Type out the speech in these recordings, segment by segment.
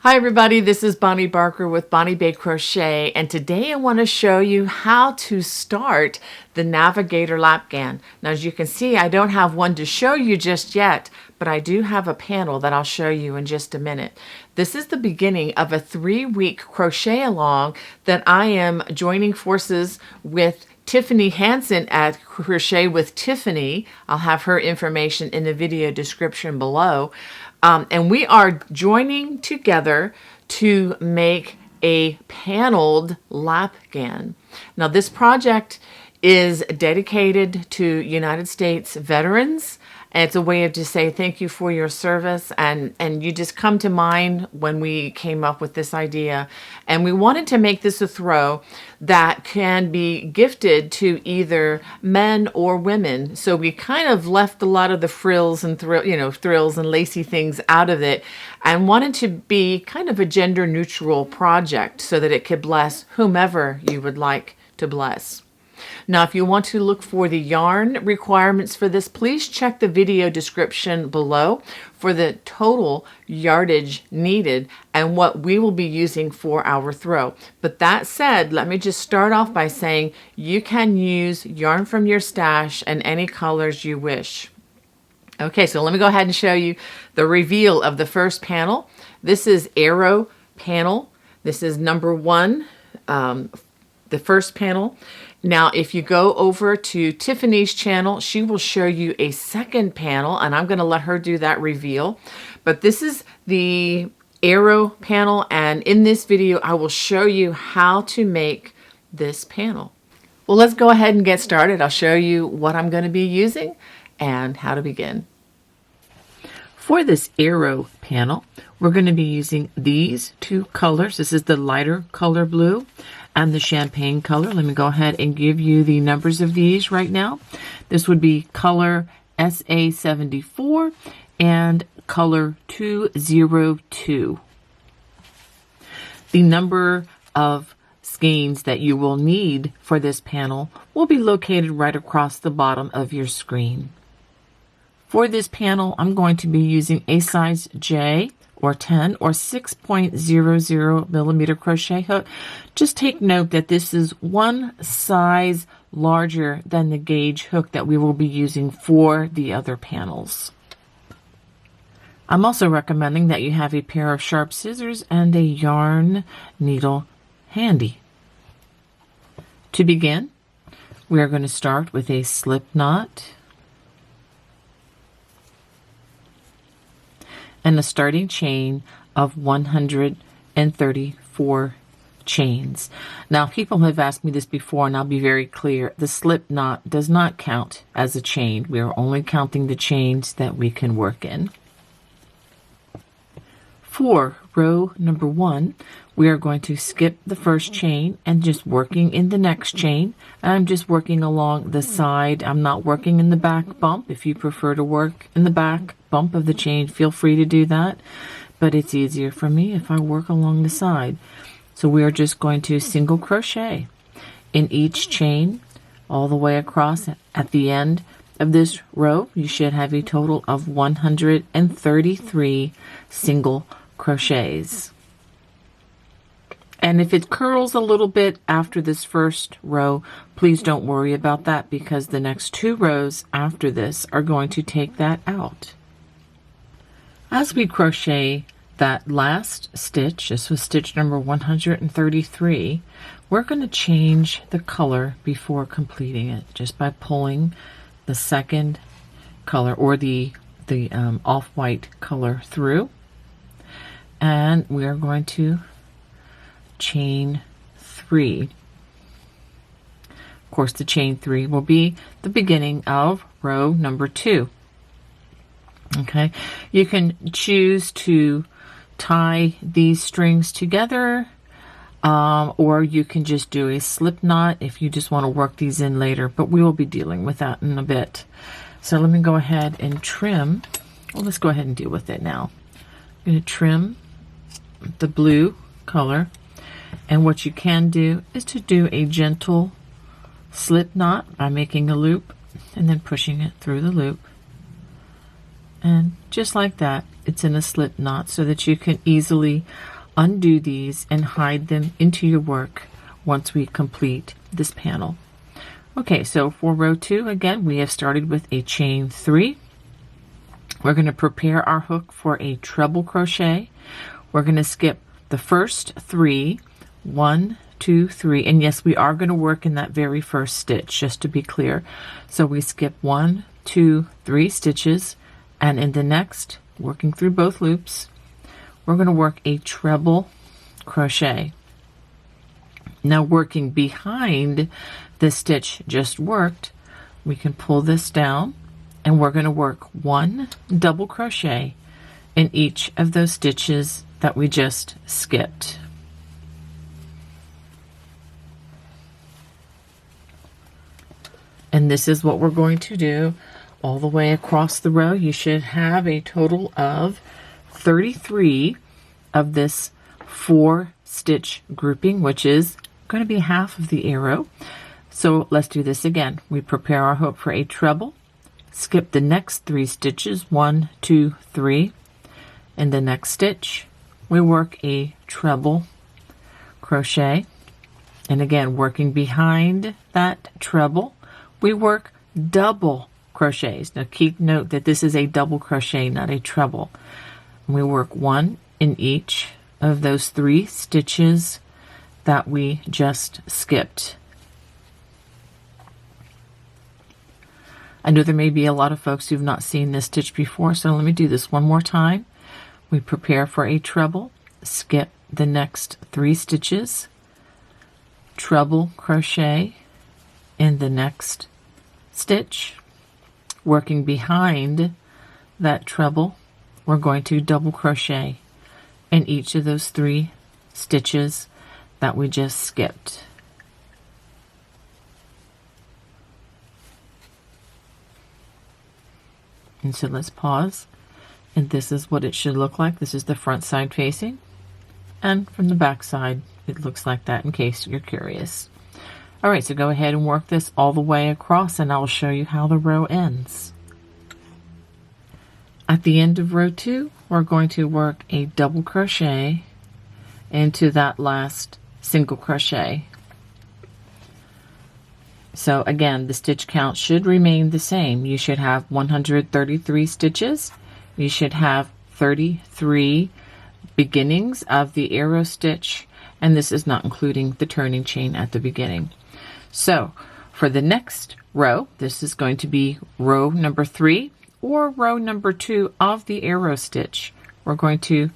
Hi everybody, this is Bonnie Barker with Bonnie Bay Crochet, and today I want to show you how to start the Navigator Lapghan. Now as you can see, I don't have one to show you just yet, but I do have a panel that I'll show you in just a minute. This is the beginning of a 3-week crochet along that I am joining forces with Tiffany Hansen at Crochet with Tiffany. I'll have her information in the video description below. And we are joining together to make a paneled lapghan. Now this project is dedicated to United States veterans. And it's a way of just say thank you for your service, and you just come to mind when we came up with this idea. And we wanted to make this a throw that can be gifted to either men or women. So we kind of left a lot of the frills and thrills and lacy things out of it, and wanted to be kind of a gender neutral project so that it could bless whomever you would like to bless. Now, if you want to look for the yarn requirements for this, please check the video description below for the total yardage needed and what we will be using for our throw. But that said, let me just start off by saying you can use yarn from your stash and any colors you wish. Okay, so let me go ahead and show you the reveal of the first panel. This is Arrow panel. This is number 1, the first panel. Now, if you go over to Tiffany's channel, she will show you a second panel, and I'm going to let her do that reveal. But this is the Arrow panel, and in this video, I will show you how to make this panel. Well, let's go ahead and get started. I'll show you what I'm going to be using and how to begin. For this Arrow panel, we're going to be using these 2 colors. This is the lighter color blue and the champagne color. Let me go ahead and give you the numbers of these right now. This would be color SA74 and color 202. The number of skeins that you will need for this panel will be located right across the bottom of your screen. For this panel, I'm going to be using a size J or 10 or 6.00 millimeter crochet hook. Just take note that this is 1 size larger than the gauge hook that we will be using for the other panels. I'm also recommending that you have a pair of sharp scissors and a yarn needle handy. To begin, we are going to start with a slip knot and a starting chain of 134 chains. Now, people have asked me this before, and I'll be very clear. The slip knot does not count as a chain. We are only counting the chains that we can work in. For row number 1, we are going to skip the first chain and just working in the next chain. I'm just working along the side. I'm not working in the back bump. If you prefer to work in the back bump of the chain, feel free to do that. But it's easier for me if I work along the side. So we are just going to single crochet in each chain all the way across. At the end of this row, you should have a total of 133 single crochets. And if it curls a little bit after this first row, please don't worry about that, because the next 2 rows after this are going to take that out. As we crochet that last stitch, this was stitch number 133, we're going to change the color before completing it, just by pulling the second color or the off-white color through. And we are going to chain 3. Of course, the chain 3 will be the beginning of row number 2. Okay, you can choose to tie these strings together, or you can just do a slip knot if you just want to work these in later, but we will be dealing with that in a bit. So let me go ahead and trim. Well, let's go ahead and deal with it now. I'm going to trim the blue color, and what you can do is to do a gentle slip knot by making a loop and then pushing it through the loop. And just like that, it's in a slip knot so that you can easily undo these and hide them into your work once we complete this panel. Okay, so for row 2, again, we have started with a chain 3. We're going to prepare our hook for a treble crochet. We're going to skip the first 3, 1, 2, 3, and yes, we are going to work in that very first stitch, just to be clear. So we skip 1, 2, 3 stitches, and in the next, working through both loops, we're going to work a treble crochet. Now, working behind the stitch just worked, we can pull this down, and we're going to work 1 double crochet in each of those stitches that we just skipped. And this is what we're going to do all the way across the row. You should have a total of 33 of this 4 stitch grouping, which is going to be half of the arrow. So let's do this again. We prepare our hook for a treble, skip the next 3 stitches, 1, 2, 3. In the next stitch, we work a treble crochet. And again, working behind that treble, we work double crochets. Now keep note that this is a double crochet, not a treble. We work 1 in each of those 3 stitches that we just skipped. I know there may be a lot of folks who've not seen this stitch before, so let me do this one more time. We prepare for a treble, skip the next 3 stitches, treble crochet in the next stitch. Working behind that treble, we're going to double crochet in each of those 3 stitches that we just skipped. And so let's pause, and this is what it should look like. This is the front side facing, and from the back side it looks like that, in case you're curious. All right, so go ahead and work this all the way across, and I'll show you how the row ends. At the end of row 2, we're going to work a double crochet into that last single crochet. So again, the stitch count should remain the same. You should have 133 stitches. You should have 33 beginnings of the arrow stitch, and this is not including the turning chain at the beginning. So for the next row, this is going to be row number 3 or row number 2 of the arrow stitch. We're going to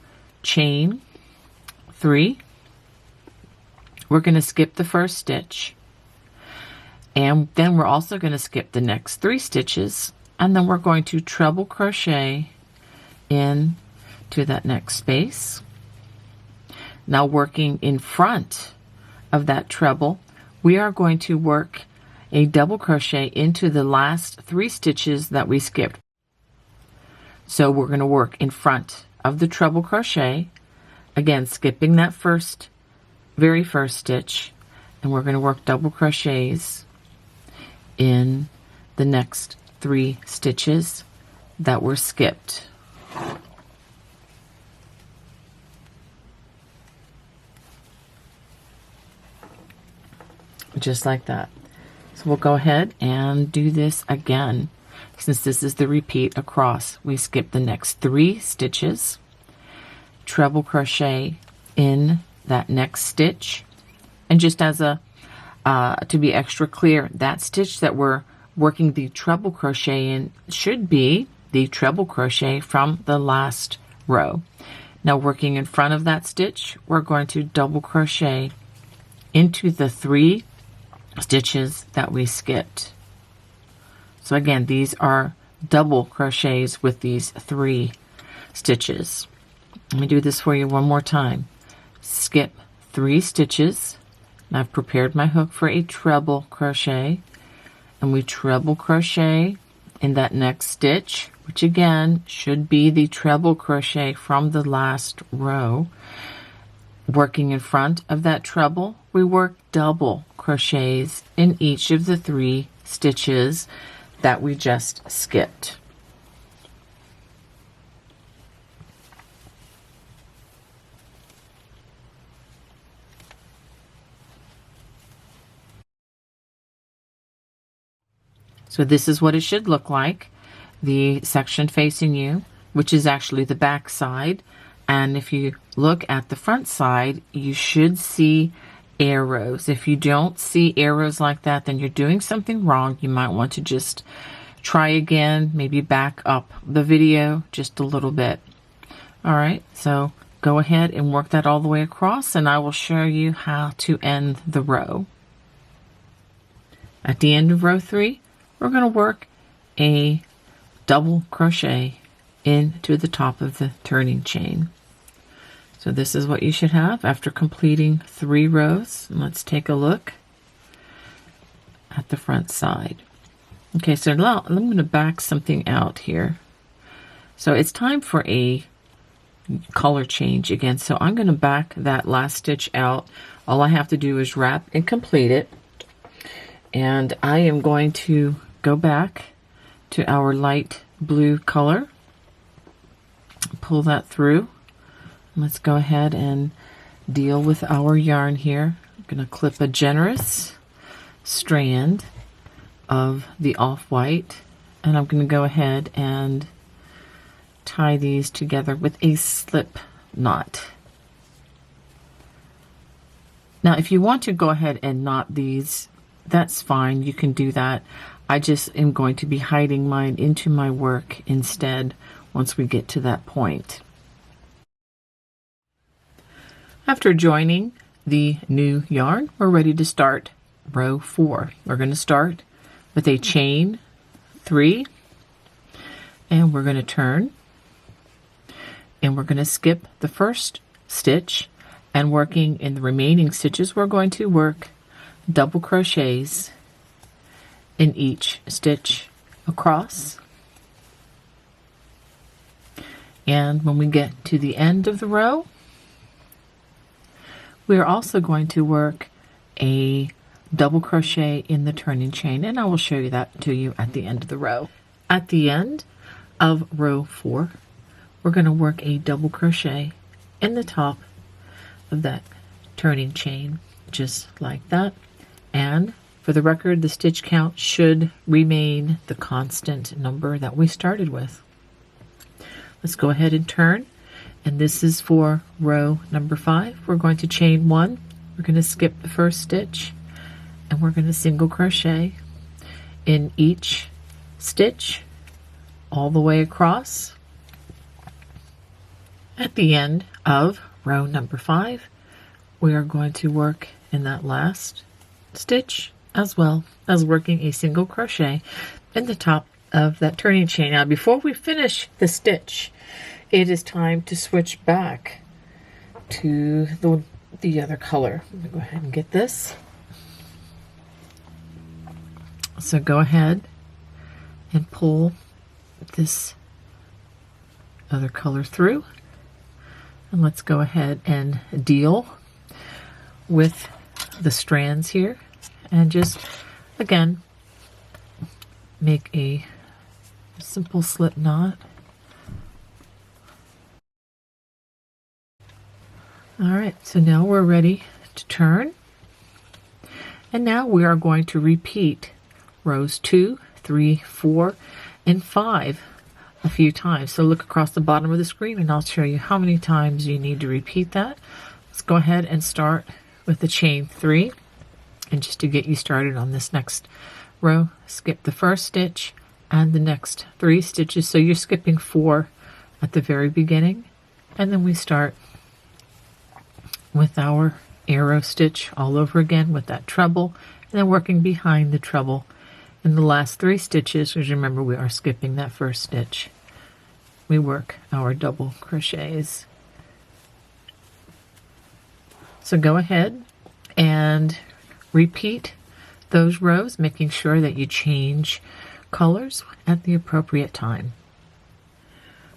chain 3. We're going to skip the first stitch. And then we're also going to skip the next 3 stitches, and then we're going to treble crochet in to that next space. Now, working in front of that treble, we are going to work a double crochet into the last 3 stitches that we skipped. So we're going to work in front of the treble crochet, again skipping that very first stitch, and we're going to work double crochets in the next 3 stitches that were skipped. Just like that. So we'll go ahead and do this again. Since this is the repeat across, we skip the next 3 stitches, treble crochet in that next stitch, and just as a to be extra clear, that stitch that we're working the treble crochet in should be the treble crochet from the last row. Now, working in front of that stitch, we're going to double crochet into the 3 stitches that we skipped. So again, these are double crochets with these 3 stitches. Let me do this for you one more time. Skip 3 stitches. And I've prepared my hook for a treble crochet, and we treble crochet in that next stitch, which again should be the treble crochet from the last row. Working in front of that treble, we work double crochets in each of the 3 stitches that we just skipped. So this is what it should look like. The section facing you, which is actually the back side. And if you look at the front side, you should see arrows. If you don't see arrows like that, then you're doing something wrong. You might want to just try again, maybe back up the video just a little bit. All right, so go ahead and work that all the way across, and I will show you how to end the row. At the end of row 3, we're going to work a double crochet into the top of the turning chain. So this is what you should have after completing 3 rows. And let's take a look at the front side. Okay, so now I'm going to back something out here. So it's time for a color change again. So I'm going to back that last stitch out. All I have to do is wrap and complete it. And I am going to go back to our light blue color. Pull that through. Let's go ahead and deal with our yarn here. I'm going to clip a generous strand of the off-white, and I'm going to go ahead and tie these together with a slip knot. Now if you want to go ahead and knot these, that's fine, you can do that. I just am going to be hiding mine into my work instead once we get to that point. After joining the new yarn, we're ready to start row 4. We're going to start with a chain 3, and we're going to turn, and we're going to skip the first stitch, and working in the remaining stitches, we're going to work double crochets in each stitch across. And when we get to the end of the row, we are also going to work a double crochet in the turning chain, and I will show you that to you at the end of the row. At the end of row 4, we're going to work a double crochet in the top of that turning chain, just like that. And for the record, the stitch count should remain the constant number that we started with. Let's go ahead and turn, and this is for row number 5. We're going to chain 1, we're going to skip the first stitch, and we're going to single crochet in each stitch all the way across. At the end of row number 5, we are going to work in that last stitch as well as working a single crochet in the top of that turning chain. Now before we finish the stitch, it is time to switch back to the other color. Let me go ahead and get this. So go ahead and pull this other color through, and let's go ahead and deal with the strands here, and just again make a simple slip knot. All right, so now we're ready to turn, and now we are going to repeat rows 2, 3, 4, and 5 a few times. So look across the bottom of the screen and I'll show you how many times you need to repeat that. Let's go ahead and start with the chain 3, and just to get you started on this next row, skip the first stitch and the next 3 stitches. So you're skipping 4 at the very beginning, and then we start with our arrow stitch all over again with that treble, and then working behind the treble in the last 3 stitches, because remember we are skipping that first stitch. We work our double crochets. So go ahead and repeat those rows, making sure that you change colors at the appropriate time.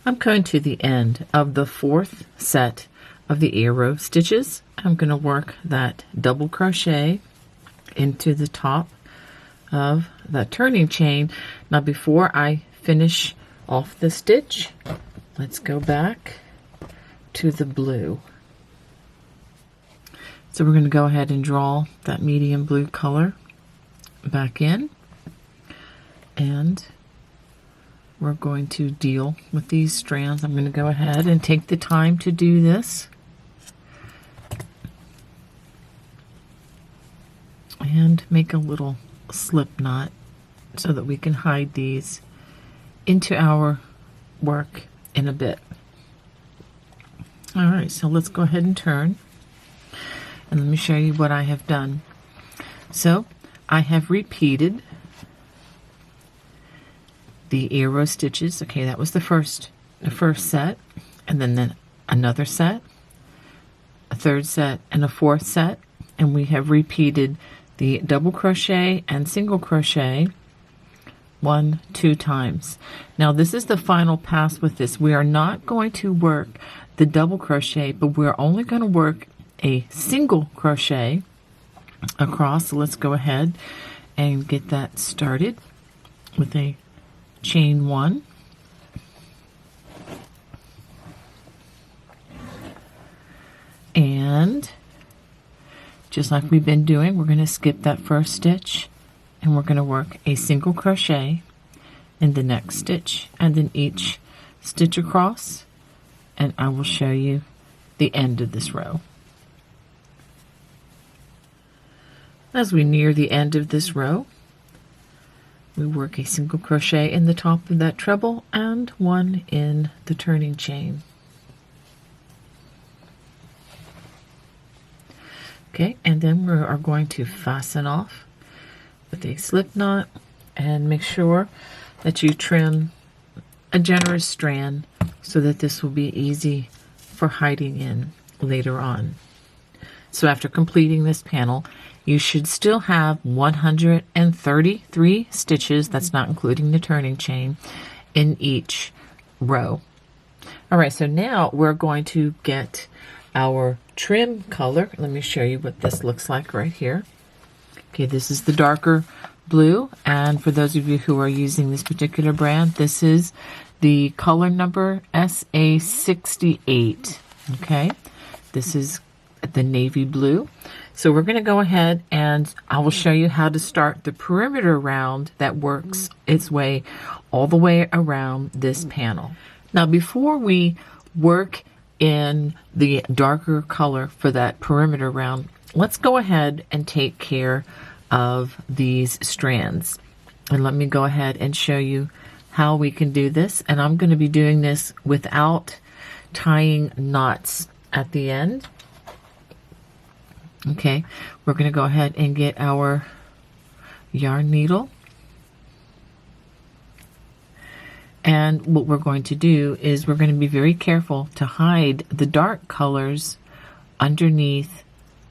I'm going to the end of the 4th set of the arrow stitches. I'm going to work that double crochet into the top of the turning chain. Now before I finish off the stitch, let's go back to the blue. So we're going to go ahead and draw that medium blue color back in, And we're going to deal with these strands. I'm going to go ahead and take the time to do this. And make a little slip knot so that we can hide these into our work in a bit. All right, so let's go ahead and turn. And let me show you what I have done. So I have repeated the arrow stitches. Okay, that was the first set, and then another set, a third set, and a fourth set, and we have repeated the double crochet and single crochet 2 times. Now this is the final pass with this. We are not going to work the double crochet, but we're only going to work a single crochet across. So let's go ahead and get that started with a chain 1, and just like we've been doing, we're going to skip that first stitch and we're going to work a single crochet in the next stitch and then each stitch across, and I will show you the end of this row. As we near the end of this row, we work a single crochet in the top of that treble and 1 in the turning chain. Okay, and then we are going to fasten off with a slip knot, and make sure that you trim a generous strand so that this will be easy for hiding in later on. So after completing this panel, you should still have 133 stitches, that's not including the turning chain, in each row. All right, so now we're going to get our trim color. Let me show you what this looks like right here. Okay, this is the darker blue, and for those of you who are using this particular brand, this is the color number SA68. Okay, this is the navy blue. So we're going to go ahead and I will show you how to start the perimeter round that works its way all the way around this panel. Now before we work in the darker color for that perimeter round, let's go ahead and take care of these strands. And let me go ahead and show you how we can do this. And I'm going to be doing this without tying knots at the end. Okay, we're going to go ahead and get our yarn needle. And what we're going to do is we're going to be very careful to hide the dark colors underneath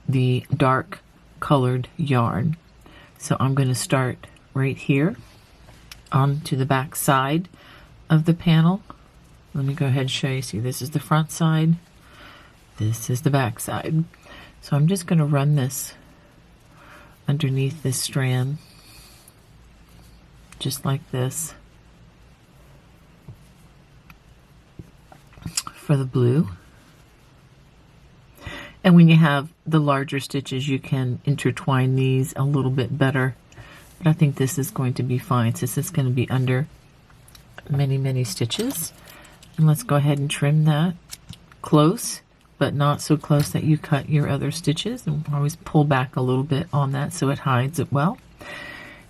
the dark colored yarn. So I'm going to start right here onto the back side of the panel. Let me go ahead and show you. See, this is the front side. This is the back side. So I'm just going to run this underneath this strand, just like this, for the blue. And when you have the larger stitches, you can intertwine these a little bit better. But I think this is going to be fine since it's going to be under many, many stitches. And let's go ahead and trim that close, but not so close that you cut your other stitches. And always pull back a little bit on that so it hides it well.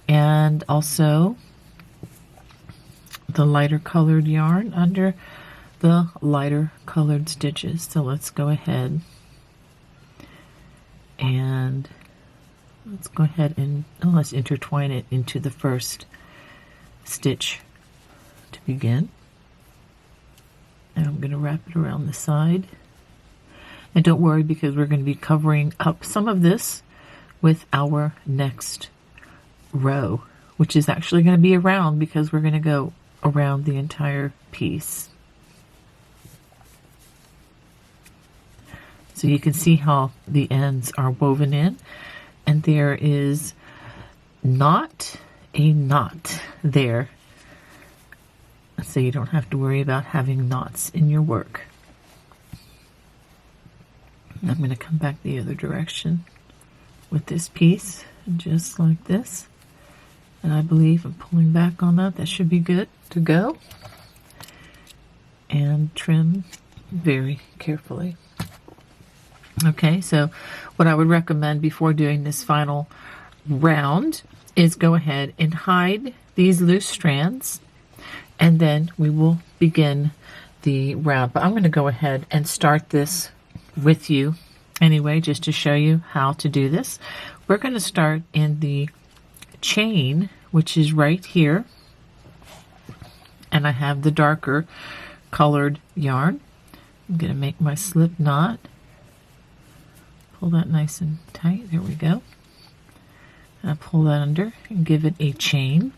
And also the lighter colored yarn under the lighter colored stitches. So let's go ahead and let's go ahead and let's intertwine it into the first stitch to begin. And I'm going to wrap it around the side. And don't worry, because we're going to be covering up some of this with our next row, which is actually going to be around because we're going to go around the entire piece. So you can see how the ends are woven in, and there is not a knot there. So you don't have to worry about having knots in your work. I'm going to come back the other direction with this piece, just like this, And I believe I'm pulling back on that. That should be good to go. And trim very carefully. Okay, so what I would recommend before doing this final round is go ahead and hide these loose strands, and then we will begin the round. But I'm going to go ahead and start this with you anyway, just to show you how to do this. We're going to start in the chain, which is right here, and I have the darker colored yarn. I'm going to make my slip knot, pull that nice and tight, there we go. And I pull that under and give it a chain,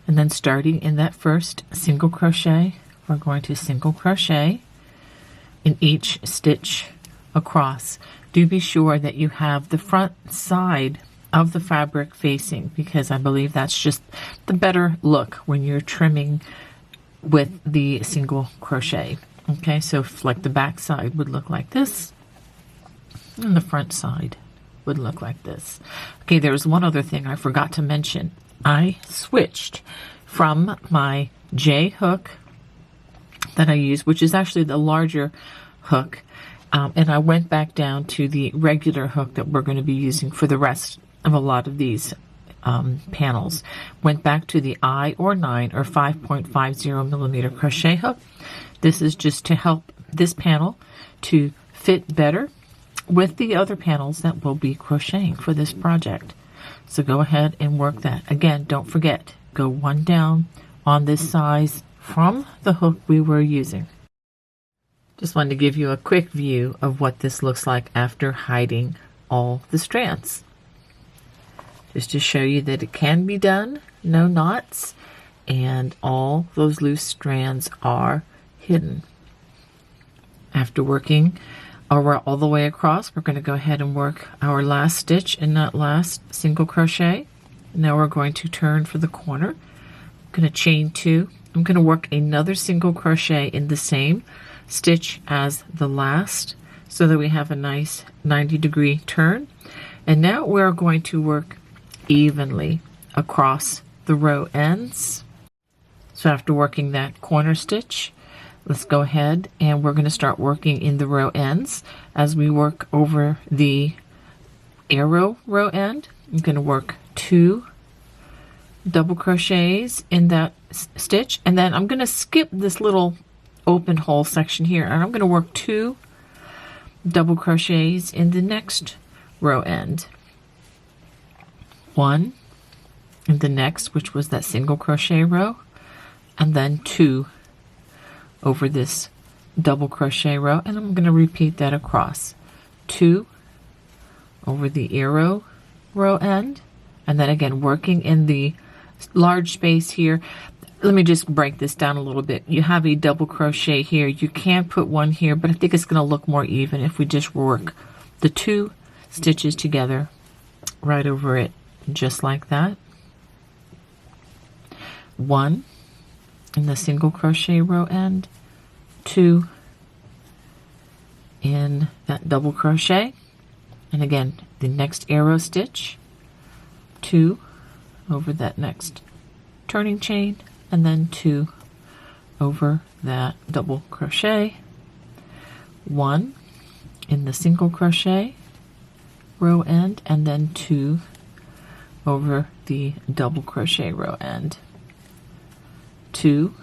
and then starting in that first single crochet, we're going to single crochet in each stitch across. Do be sure that you have the front side of the fabric facing, because I believe that's just the better look when you're trimming with the single crochet. Okay, so like the back side would look like this, and the front side would look like this. Okay, there's one other thing I forgot to mention. I switched from my J hook that I use, which is actually the larger hook, and I went back down to the regular hook that we're going to be using for the rest of a lot of these panels. Went back to the I or 9 or 5.50 millimeter crochet hook. This is just to help this panel to fit better with the other panels that we'll be crocheting for this project. So go ahead and work that. Again, don't forget, go one down on this size from the hook we were using. Just wanted to give you a quick view of what this looks like after hiding all the strands. Just to show you that it can be done, no knots, and all those loose strands are hidden. After working all the way across, we're going to go ahead and work our last stitch in that last single crochet. Now we're going to turn for the corner. I'm going to chain 2. I'm going to work another single crochet in the same stitch as the last, so that we have a nice 90-degree turn. And now we're going to work evenly across the row ends. So after working that corner stitch, let's go ahead and we're going to start working in the row ends. As we work over the arrow row end, I'm going to work 2 double crochets in that stitch, and then I'm going to skip this little open hole section here, and I'm going to work 2 double crochets in the next row end. 1 in the next, which was that single crochet row, and then 2 over this double crochet row, and I'm going to repeat that across. 2 over the arrow row end, and then again working in the large space here. Let me just break this down a little bit. You have a double crochet here. You can put one here, but I think it's going to look more even if we just work the 2 stitches together right over it, just like that. 1 in the single crochet row end, 2 in that double crochet, and again the next arrow stitch, 2 over that next turning chain, and then 2 over that double crochet, 1 in the single crochet row end, and then 2 over the double crochet row end, 2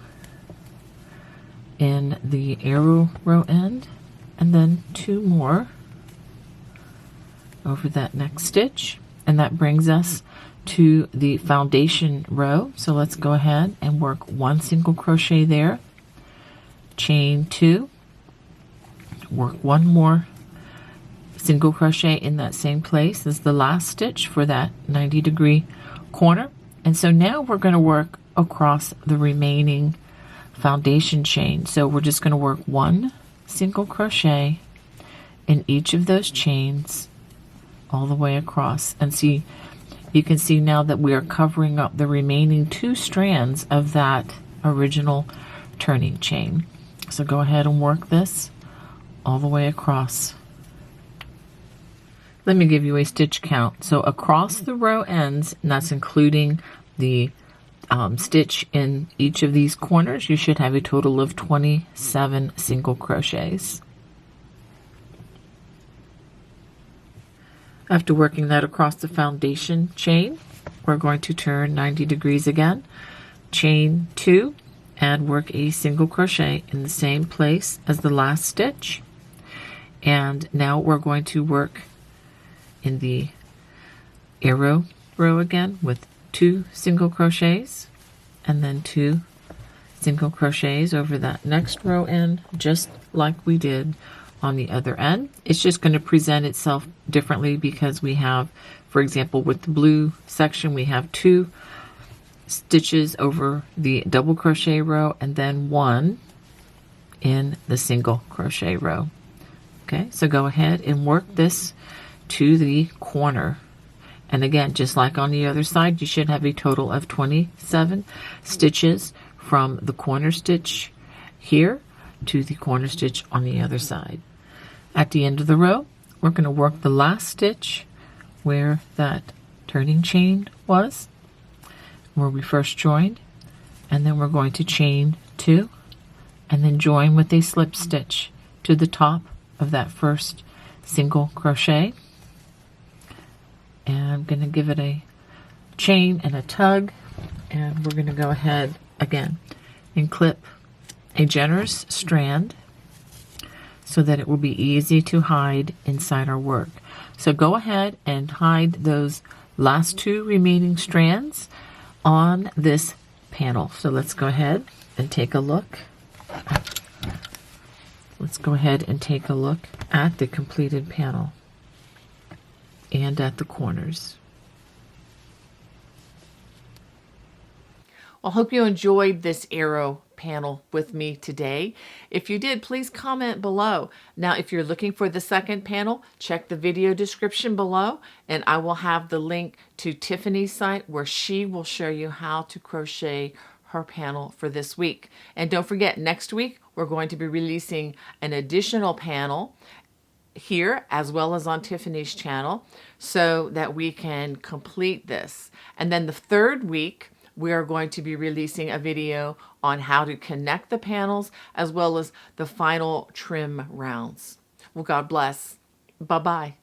in the arrow row end, and then 2 more over that next stitch, and that brings us to the foundation row. So let's go ahead and work 1 single crochet there, chain 2, work 1 more single crochet in that same place as the last stitch for that 90-degree corner. And so now we're going to work across the remaining foundation chain. So we're just going to work 1 single crochet in each of those chains all the way across, and see, you can see now that we are covering up the remaining 2 strands of that original turning chain. So go ahead and work this all the way across. Let me give you a stitch count. So across the row ends, and that's including the stitch in each of these corners, you should have a total of 27 single crochets. After working that across the foundation chain, we're going to turn 90 degrees again, chain 2, and work a single crochet in the same place as the last stitch. And now we're going to work in the arrow row again with 2 single crochets, and then 2 single crochets over that next row end, just like we did on the other end. It's just going to present itself differently because we have, for example, with the blue section, we have 2 stitches over the double crochet row and then 1 in the single crochet row. Okay, so go ahead and work this to the corner. And again, just like on the other side, you should have a total of 27 stitches from the corner stitch here to the corner stitch on the other side. At the end of the row, we're going to work the last stitch where that turning chain was, where we first joined, and then we're going to chain 2 and then join with a slip stitch to the top of that first single crochet. And I'm going to give it a chain and a tug, and we're going to go ahead again and clip a generous strand so that it will be easy to hide inside our work. So go ahead and hide those last 2 remaining strands on this panel. So let's go ahead and take a look. Let's go ahead and take a look at the completed panel and at the corners. Well, I hope you enjoyed this arrow panel with me today. If you did, please comment below. Now, if you're looking for the second panel, check the video description below, and I will have the link to Tiffany's site where she will show you how to crochet her panel for this week. And don't forget, next week, we're going to be releasing an additional panel here as well as on Tiffany's channel so that we can complete this. And then the third week, we are going to be releasing a video on how to connect the panels as well as the final trim rounds. Well, God bless. Bye-bye.